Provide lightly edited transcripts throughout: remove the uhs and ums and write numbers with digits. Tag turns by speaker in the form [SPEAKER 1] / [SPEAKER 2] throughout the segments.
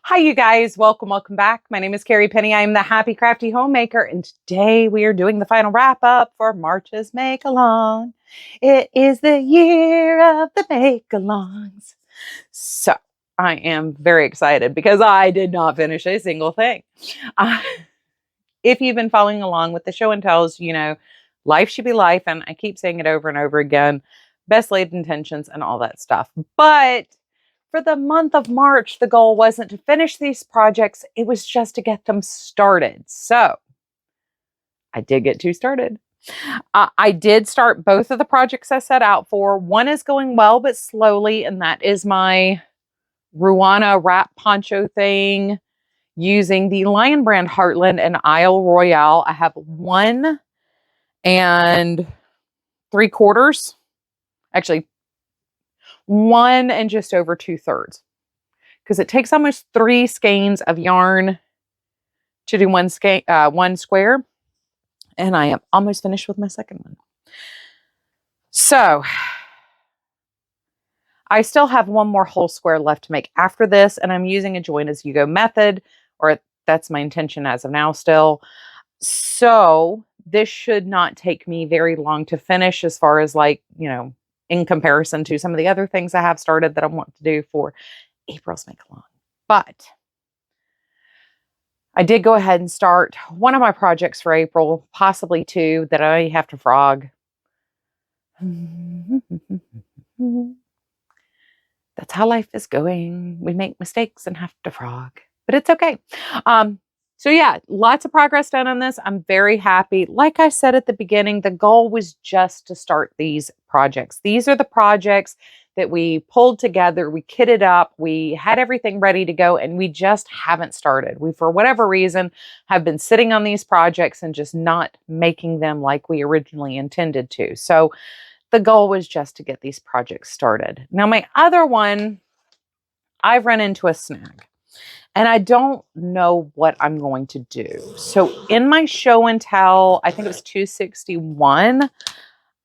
[SPEAKER 1] Hi, you guys. Welcome back. My name is Carrie Penny. I'm the Happy Crafty Homemaker, and today we are doing the final wrap up for March's Make Along. It is the year of the Make Alongs. So I am very excited because I did not finish a single thing. If you've been following along with the show and tells, you know, life should be life, and I keep saying it over and over again, best laid intentions and all that stuff. But for the month of March, the goal wasn't to finish these projects, it was just to get them started. So I did get two started. I did start both of the projects I set out for. One is going well, but slowly, and that is my Ruana wrap poncho thing using the Lion Brand Heartland and Isle Royale. I have 1 3/4, actually 1 and just over 2/3, because it takes almost 3 skeins of yarn to do one square, and I am almost finished with my second one. So I still have 1 more whole square left to make after this, and I'm using a join as you go method, or that's my intention as of now still. So this should not take me very long to finish, as far as, like, you know, in comparison to some of the other things I have started that I want to do for April's Make Along. But I did go ahead and start one of my projects for April, possibly 2 that I have to frog. That's how life is going. We make mistakes and have to frog, but it's okay. So yeah, lots of progress done on this. I'm very happy. Like I said at the beginning, the goal was just to start these projects. These are the projects that we pulled together, we kitted up, we had everything ready to go, and we just haven't started. We, for whatever reason, have been sitting on these projects and just not making them like we originally intended to. So the goal was just to get these projects started. Now, my other one, I've run into a snag, and I don't know what I'm going to do. So in my show and tell, I think it was 261,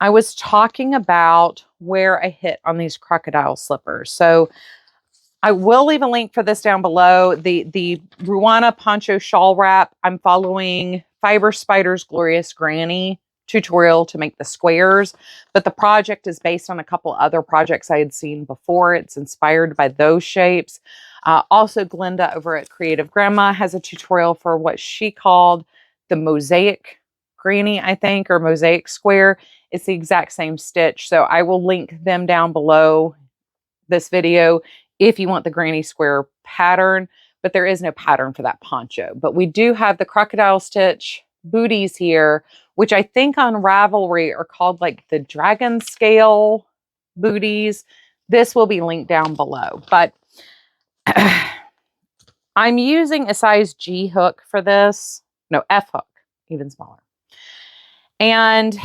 [SPEAKER 1] I was talking about where I hit on these crocodile slippers. So I will leave a link for this down below. The Ruana poncho shawl wrap, I'm following Fiber Spider's Glorious Granny tutorial to make the squares, but the project is based on a couple other projects I had seen before. It's inspired by those shapes. Also, Glenda over at Creative Grandma has a tutorial for what she called the mosaic granny, I think, or mosaic square. It's the exact same stitch. So I will link them down below this video if you want the granny square pattern, but there is no pattern for that poncho. But we do have the crocodile stitch booties here, which I think on Ravelry are called like the dragon scale booties. This will be linked down below, but I'm using a size G hook for this. No, F hook, even smaller. And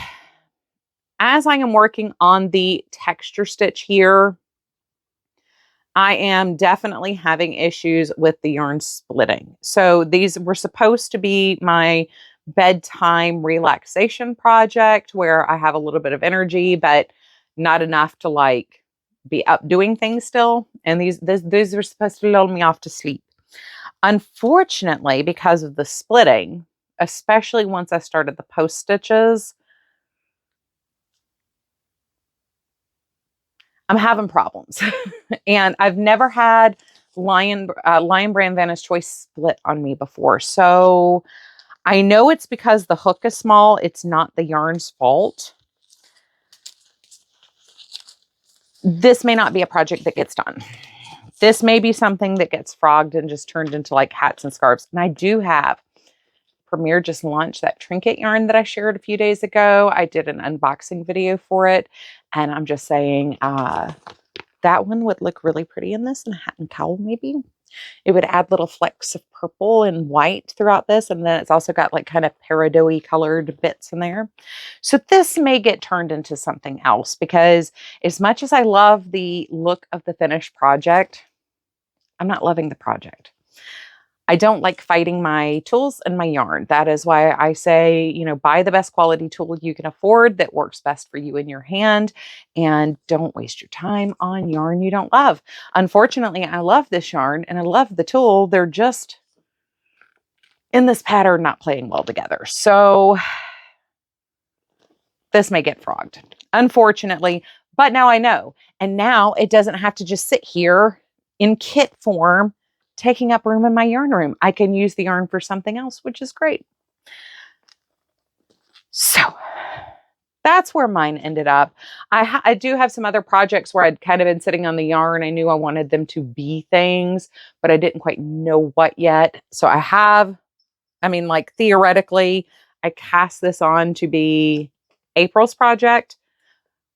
[SPEAKER 1] as I am working on the texture stitch here, I am definitely having issues with the yarn splitting. So these were supposed to be my bedtime relaxation project where I have a little bit of energy, but not enough to like be up doing things still. And these were supposed to lull me off to sleep. Unfortunately, because of the splitting, especially once I started the post stitches, I'm having problems. And I've never had Lion Brand Vanna's Choice split on me before. So I know it's because the hook is small. It's not the yarn's fault. This may not be a project that gets done. This may be something that gets frogged and just turned into like hats and scarves. And I do have, Premier just launched that trinket yarn that I shared a few days ago. I did an unboxing video for it. And I'm just saying that one would look really pretty in this, and a hat and cowl maybe. It would add little flecks of purple and white throughout this. And then it's also got like kind of peridot-y colored bits in there. So this may get turned into something else, because as much as I love the look of the finished project, I'm not loving the project. I don't like fighting my tools and my yarn. That is why I say, buy the best quality tool you can afford that works best for you in your hand, and don't waste your time on yarn you don't love. Unfortunately, I love this yarn and I love the tool. They're just in this pattern not playing well together. So this may get frogged, unfortunately, but now I know. And now it doesn't have to just sit here in kit form, taking up room in my yarn room. I can use the yarn for something else, which is great. So that's where mine ended up. I do have some other projects where I'd kind of been sitting on the yarn. I knew I wanted them to be things, but I didn't quite know what yet. So like theoretically, I cast this on to be April's project,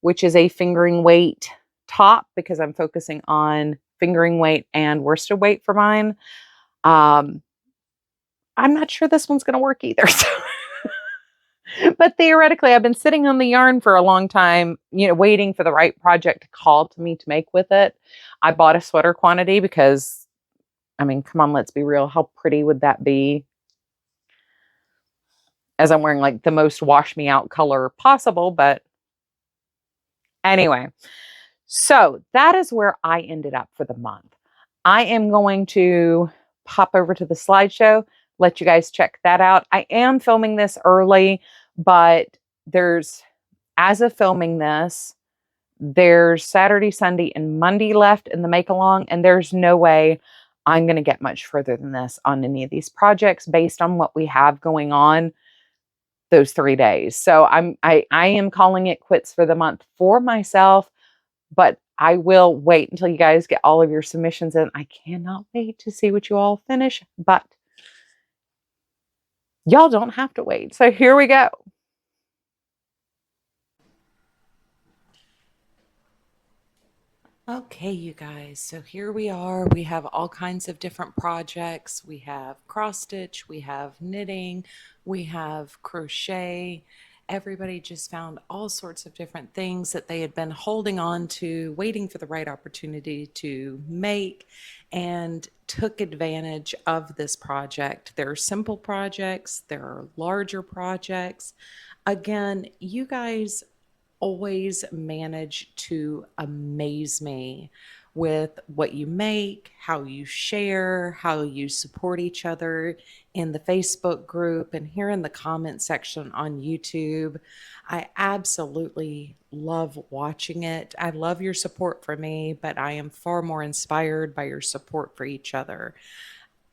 [SPEAKER 1] which is a fingering weight top, because I'm focusing on fingering weight and worsted weight for mine. I'm not sure this one's going to work either. But theoretically, I've been sitting on the yarn for a long time, waiting for the right project to call to me to make with it. I bought a sweater quantity because, come on, let's be real. How pretty would that be? As I'm wearing like the most wash me out color possible, but anyway. So that is where I ended up for the month. I am going to pop over to the slideshow, let you guys check that out. I am filming this early, but as of filming this, there's Saturday, Sunday, and Monday left in the make along, and there's no way I'm going to get much further than this on any of these projects based on what we have going on those 3 days. So I am calling it quits for the month for myself. But I will wait until you guys get all of your submissions in. I cannot wait to see what you all finish, but y'all don't have to wait. So here we go. Okay, you guys, so here we are. We have all kinds of different projects. We have cross stitch, we have knitting, we have crochet. Everybody just found all sorts of different things that they had been holding on to, waiting for the right opportunity to make, and took advantage of this project. There are simple projects, there are larger projects. Again, you guys always manage to amaze me with what you make, how you share, how you support each other in the Facebook group and here in the comment section on YouTube. I absolutely love watching it. I love your support for me, but I am far more inspired by your support for each other.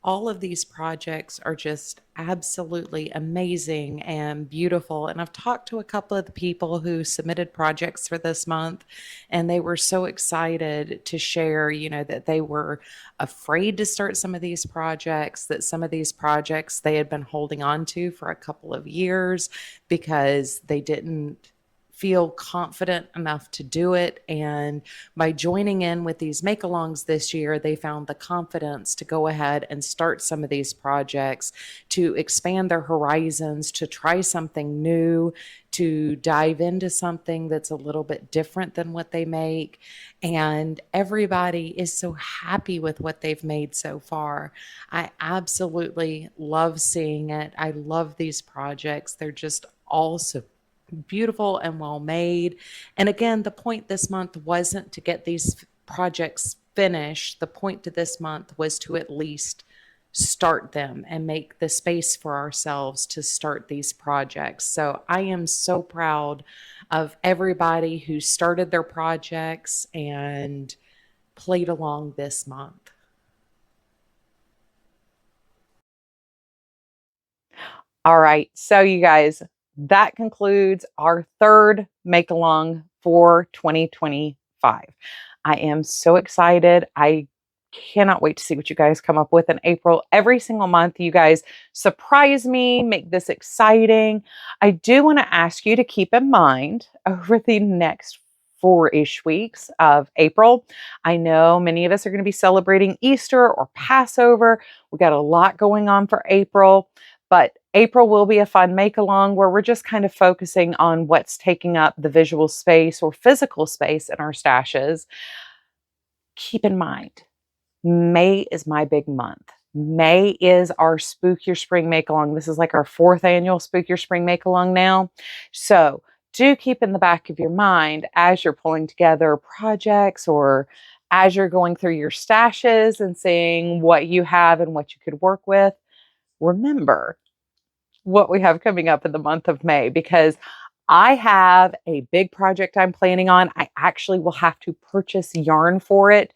[SPEAKER 1] All of these projects are just absolutely amazing and beautiful. And I've talked to a couple of the people who submitted projects for this month, and they were so excited to share, that they were afraid to start some of these projects, that some of these projects they had been holding on to for a couple of years because they didn't feel confident enough to do it. And by joining in with these make-alongs this year, they found the confidence to go ahead and start some of these projects, to expand their horizons, to try something new, to dive into something that's a little bit different than what they make. And everybody is so happy with what they've made so far. I absolutely love seeing it. I love these projects. They're just all so beautiful and well made. And again, the point this month wasn't to get these projects finished. The point to this month was to at least start them and make the space for ourselves to start these projects. So I am so proud of everybody who started their projects and played along this month. All right, so you guys, that concludes our third make along for 2025. I am so excited. I cannot wait to see what you guys come up with in April. Every single month, you guys surprise me, make this exciting. I do want to ask you to keep in mind over the next 4-ish weeks of April. I know many of us are going to be celebrating Easter or Passover. We got a lot going on for April. But April will be a fun make-along where we're just kind of focusing on what's taking up the visual space or physical space in our stashes. Keep in mind, May is my big month. May is our Spook Your Spring Make Along. This is like our 4th annual Spook Your Spring Make Along now. So do keep in the back of your mind as you're pulling together projects or as you're going through your stashes and seeing what you have and what you could work with. Remember what we have coming up in the month of May, because I have a big project I'm planning on. I actually will have to purchase yarn for it.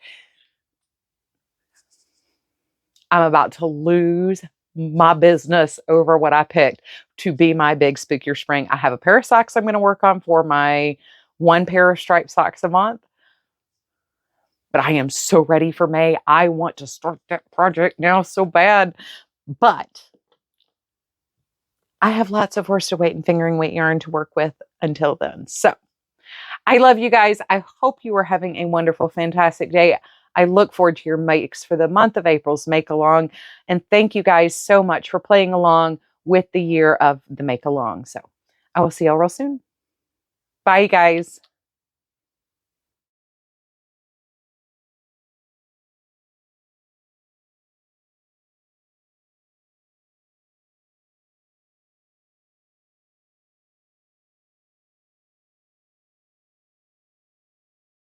[SPEAKER 1] I'm about to lose my business over what I picked to be my big Spook Your Spring. I have a pair of socks I'm going to work on for my 1 pair of striped socks a month. But I am so ready for May. I want to start that project now so bad. But I have lots of worsted weight and fingering weight yarn to work with until then. So I love you guys. I hope you are having a wonderful, fantastic day. I look forward to your makes for the month of April's Make Along. And thank you guys so much for playing along with the year of the Make Along. So I will see y'all real soon. Bye, guys.